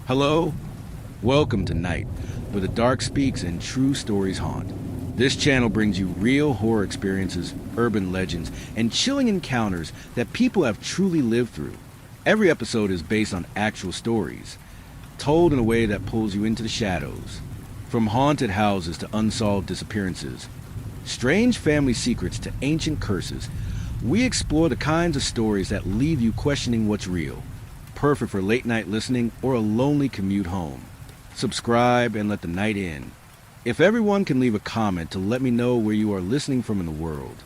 Hello? Welcome to Night, where the dark speaks and true stories haunt. This channel brings you real horror experiences, urban legends, and chilling encounters that people have truly lived through. Every episode is based on actual stories, told in a way that pulls you into the shadows. From haunted houses to unsolved disappearances, strange family secrets to ancient curses, we explore the kinds of stories that leave you questioning what's real. Perfect for late night listening or a lonely commute home. Subscribe and let the night in. If everyone can leave a comment to let me know where you are listening from in the world.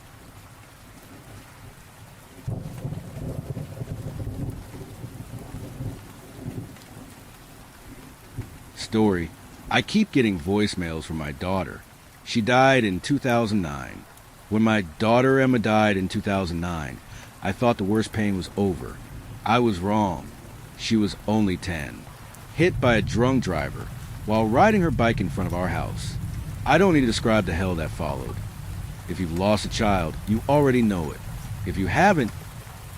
Story. I keep getting voicemails from my daughter. She died in 2009. When my daughter Emma died in 2009, I thought the worst pain was over. I was wrong. She was only 10. Hit by a drunk driver while riding her bike in front of our house. I don't need to describe the hell that followed. If you've lost a child, you already know it. If you haven't,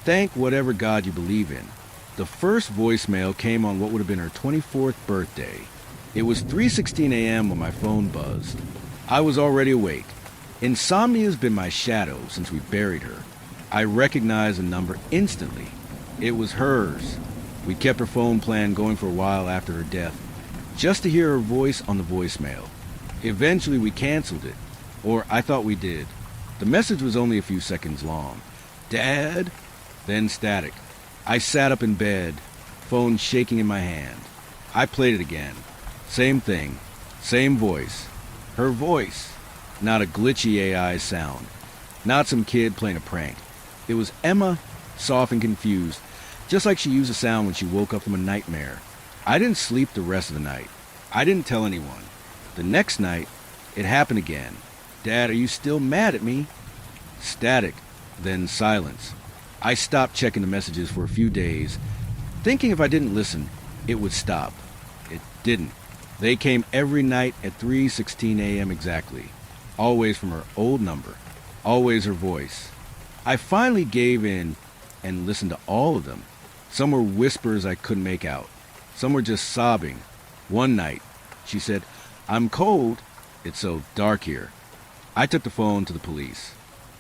thank whatever God you believe in. The first voicemail came on what would have been her 24th birthday. It was 3:16 a.m. when my phone buzzed. I was already awake. Insomnia has been my shadow since we buried her. I recognized the number instantly. It was hers. We kept her phone plan going for a while after her death, just to hear her voice on the voicemail. Eventually we canceled it, or I thought we did. The message was only a few seconds long. Dad? Then static. I sat up in bed, phone shaking in my hand. I played it again. Same thing, same voice. Her voice. Not a glitchy AI sound. Not some kid playing a prank. It was Emma, soft and confused, just like she used a sound when she woke up from a nightmare. I didn't sleep the rest of the night. I didn't tell anyone. The next night, it happened again. Dad, are you still mad at me? Static, then silence. I stopped checking the messages for a few days, thinking if I didn't listen, it would stop. It didn't. They came every night at 3:16 a.m. exactly. Always from her old number. Always her voice. I finally gave in and listened to all of them. Some were whispers I couldn't make out. Some were just sobbing. One night, she said, "I'm cold. It's so dark here." I took the phone to the police.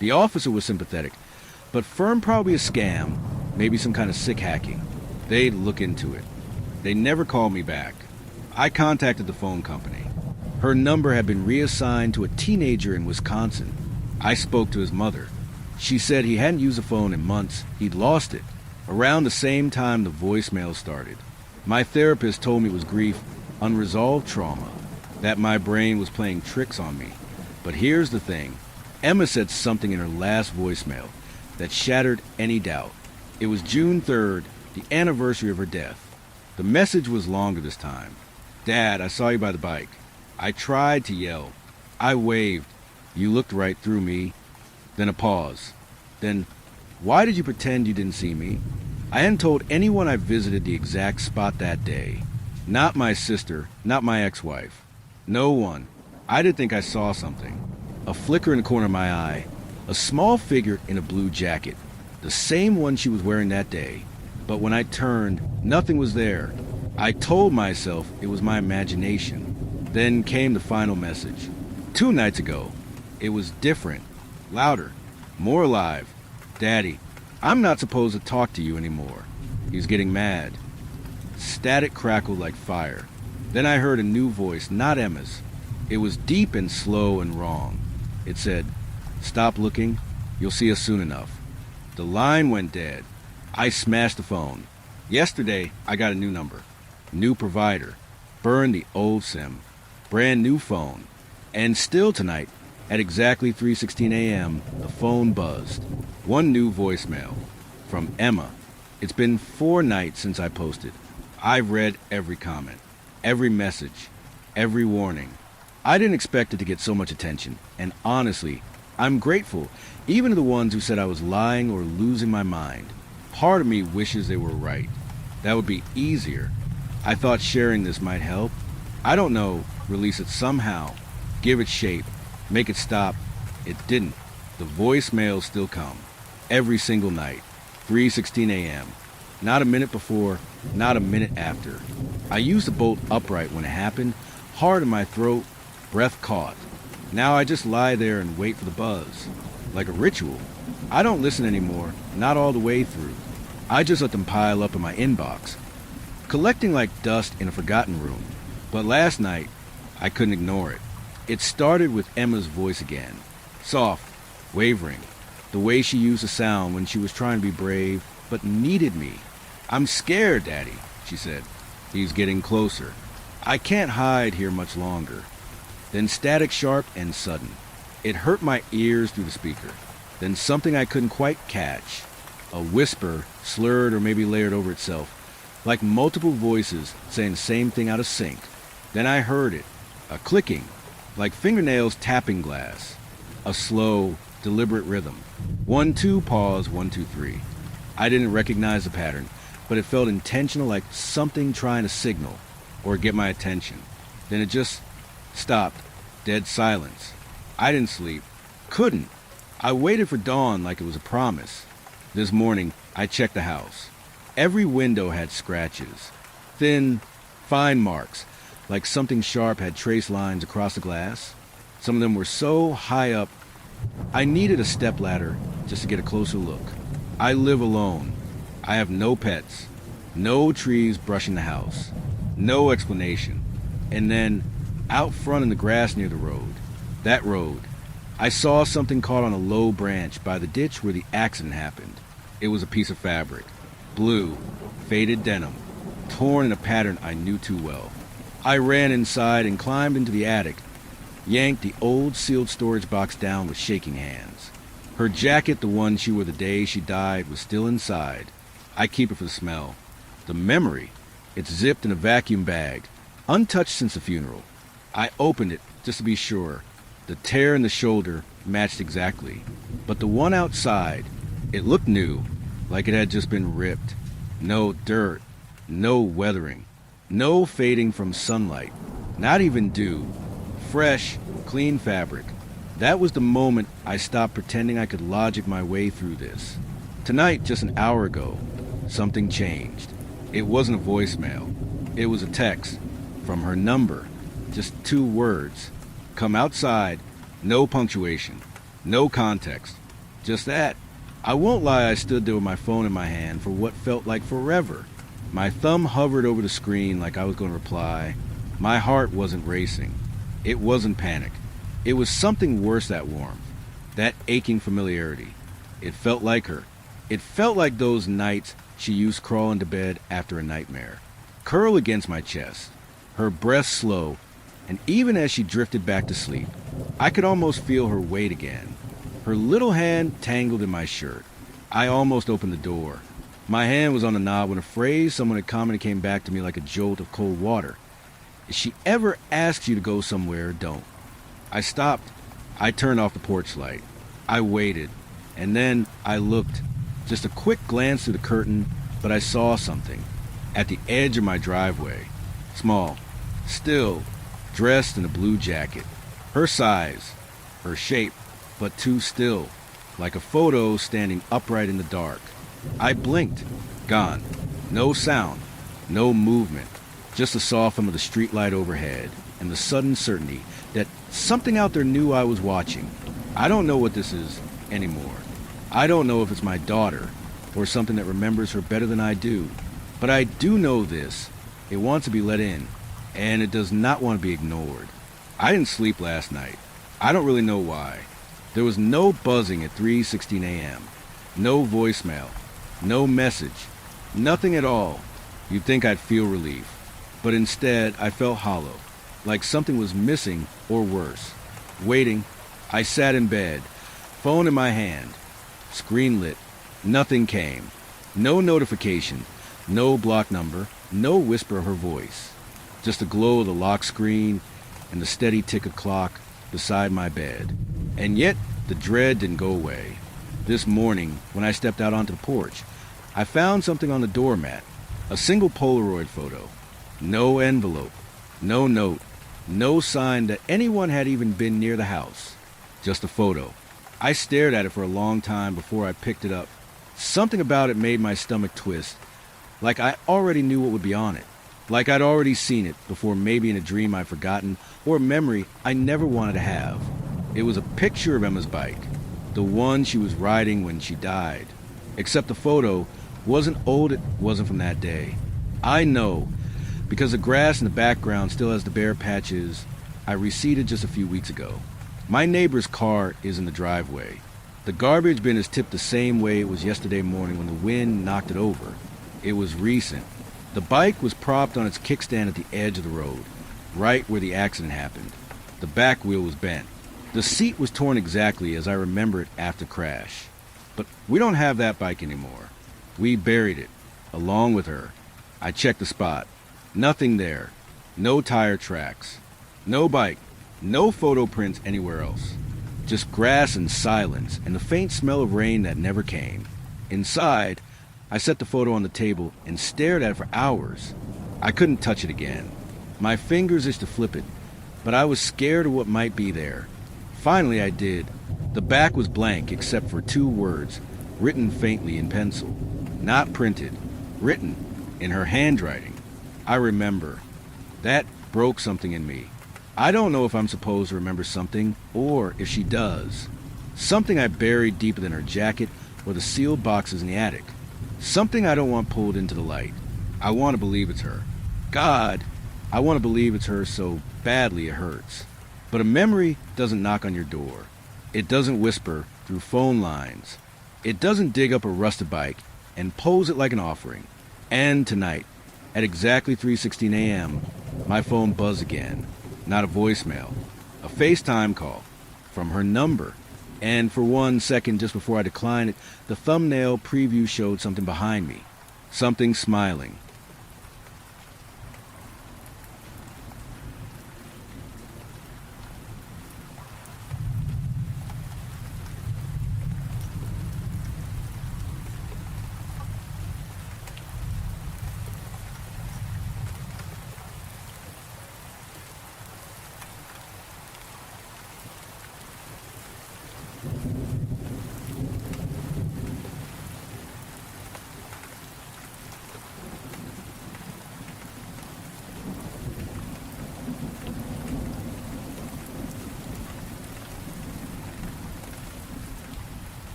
The officer was sympathetic, but firm probably a scam, maybe some kind of sick hacking. They'd look into it. They never called me back. I contacted the phone company. Her number had been reassigned to a teenager in Wisconsin. I spoke to his mother. She said he hadn't used the phone in months. He'd lost it. Around the same time the voicemail started. My therapist told me it was grief, unresolved trauma, that my brain was playing tricks on me. But here's the thing. Emma said something in her last voicemail that shattered any doubt. It was June 3rd, the anniversary of her death. The message was longer this time. "Dad, I saw you by the bike." I tried to yell. I waved. You looked right through me. Then a pause. Then, "Why did you pretend you didn't see me?" I hadn't told anyone I visited the exact spot that day. Not my sister, not my ex-wife. No one. I did think I saw something. A flicker in the corner of my eye. A small figure in a blue jacket. The same one she was wearing that day. But when I turned, nothing was there. I told myself it was my imagination. Then came the final message. 2 nights ago. It was different. Louder. More alive. "Daddy, I'm not supposed to talk to you anymore." He was getting mad. Static crackled like fire. Then I heard a new voice, not Emma's. It was deep and slow and wrong. It said, "Stop looking. You'll see us soon enough." The line went dead. I smashed the phone. Yesterday, I got a new number. New provider. Burned the old SIM. Brand new phone. And still tonight, at exactly 3:16 a.m., the phone buzzed. One new voicemail. From Emma. It's been 4 nights since I posted. I've read every comment. Every message. Every warning. I didn't expect it to get so much attention. And honestly, I'm grateful, even to the ones who said I was lying or losing my mind. Part of me wishes they were right. That would be easier. I thought sharing this might help. I don't know, release it somehow, give it shape, make it stop. It didn't. The voicemails still come. Every single night. 3:16 a.m. Not a minute before, not a minute after. I used to bolt upright when it happened, hard in my throat, breath caught. Now I just lie there and wait for the buzz. Like a ritual. I don't listen anymore, not all the way through. I just let them pile up in my inbox, collecting like dust in a forgotten room. But last night, I couldn't ignore it. It started with Emma's voice again. Soft, wavering. The way she used the sound when she was trying to be brave, but needed me. "I'm scared, Daddy," she said. "He's getting closer. I can't hide here much longer." Then static sharp and sudden. It hurt my ears through the speaker. Then something I couldn't quite catch. A whisper, slurred or maybe layered over itself, like multiple voices saying the same thing out of sync. Then I heard it. A clicking, like fingernails tapping glass. A slow, deliberate rhythm. 1, 2, pause, 1, 2, 3. I didn't recognize the pattern, but it felt intentional, like something trying to signal or get my attention. Then it just stopped. Dead silence. I didn't sleep. Couldn't. I waited for dawn like it was a promise. This morning, I checked the house. Every window had scratches. Thin, fine marks, like something sharp had traced lines across the glass. Some of them were so high up, I needed a stepladder just to get a closer look. I live alone. I have no pets. No trees brushing the house. No explanation. And then, out front in the grass near the road, that road, I saw something caught on a low branch by the ditch where the accident happened. It was a piece of fabric. Blue, faded denim, torn in a pattern I knew too well. I ran inside and climbed into the attic, yanked the old sealed storage box down with shaking hands. Her jacket, the one she wore the day she died, was still inside. I keep it for the smell. The memory, it's zipped in a vacuum bag, untouched since the funeral. I opened it just to be sure. The tear in the shoulder matched exactly. But the one outside, it looked new, like it had just been ripped. No dirt, no weathering, no fading from sunlight, not even dew. Fresh, clean fabric. That was the moment I stopped pretending I could logic my way through this. Tonight, just an hour ago, something changed. It wasn't a voicemail. It was a text from her number. Just 2 words. Come outside. No punctuation. No context. Just that. I won't lie, I stood there with my phone in my hand for what felt like forever. My thumb hovered over the screen like I was going to reply. My heart wasn't racing. It wasn't panic. It was something worse, that warmth. That aching familiarity. It felt like her. It felt like those nights she used to crawl into bed after a nightmare. Curl against my chest. Her breath slow, and even as she drifted back to sleep, I could almost feel her weight again. Her little hand tangled in my shirt. I almost opened the door. My hand was on the knob when a phrase someone had commented came back to me like a jolt of cold water. If she ever asks you to go somewhere, don't. I stopped. I turned off the porch light. I waited. And then I looked. Just a quick glance through the curtain, but I saw something. At the edge of my driveway. Small. Still. Dressed in a blue jacket. Her size. Her shape. But too still. Like a photo standing upright in the dark. I blinked. Gone. No sound. No movement. Just the soft hum of the streetlight overhead. And the sudden certainty that something out there knew I was watching. I don't know what this is anymore. I don't know if it's my daughter or something that remembers her better than I do. But I do know this. It wants to be let in, and it does not want to be ignored. I didn't sleep last night. I don't really know why. There was no buzzing at 3:16 a.m. No voicemail. No message. Nothing at all. You'd think I'd feel relief. But instead, I felt hollow. Like something was missing, or worse. Waiting, I sat in bed, phone in my hand, screen lit. Nothing came. No notification, no block number, no whisper of her voice. Just the glow of the lock screen and the steady tick of clock beside my bed. And yet, the dread didn't go away. This morning, when I stepped out onto the porch, I found something on the doormat. A single Polaroid photo. No envelope. No note. No sign that anyone had even been near the house. Just a photo. I stared at it for a long time before I picked it up. Something about it made my stomach twist, like I already knew what would be on it. Like I'd already seen it before, maybe in a dream I'd forgotten or a memory I never wanted to have. It was a picture of Emma's bike, the one she was riding when she died. Except the photo wasn't old, it wasn't from that day. I know, because the grass in the background still has the bare patches I reseeded just a few weeks ago. My neighbor's car is in the driveway. The garbage bin is tipped the same way it was yesterday morning when the wind knocked it over. It was recent. The bike was propped on its kickstand at the edge of the road, right where the accident happened. The back wheel was bent. The seat was torn exactly as I remember it after crash. But we don't have that bike anymore. We buried it, along with her. I checked the spot. Nothing there. No tire tracks. No bike. No photo prints anywhere else. Just grass and silence, and the faint smell of rain that never came. Inside, I set the photo on the table and stared at it for hours. I couldn't touch it again. My fingers itched to flip it, but I was scared of what might be there. Finally, I did. The back was blank except for 2 words, written faintly in pencil. Not printed. Written in her handwriting. I remember. That broke something in me. I don't know if I'm supposed to remember something, or if she does. Something I buried deeper than her jacket or the sealed boxes in the attic. Something I don't want pulled into the light. I want to believe it's her. God, I want to believe it's her so badly it hurts. But a memory doesn't knock on your door. It doesn't whisper through phone lines. It doesn't dig up a rusted bike and pose it like an offering. And tonight, at exactly 3:16 a.m., my phone buzzed again. Not a voicemail. A FaceTime call from her number. And for 1 second just before I declined it, the thumbnail preview showed something behind me. Something smiling.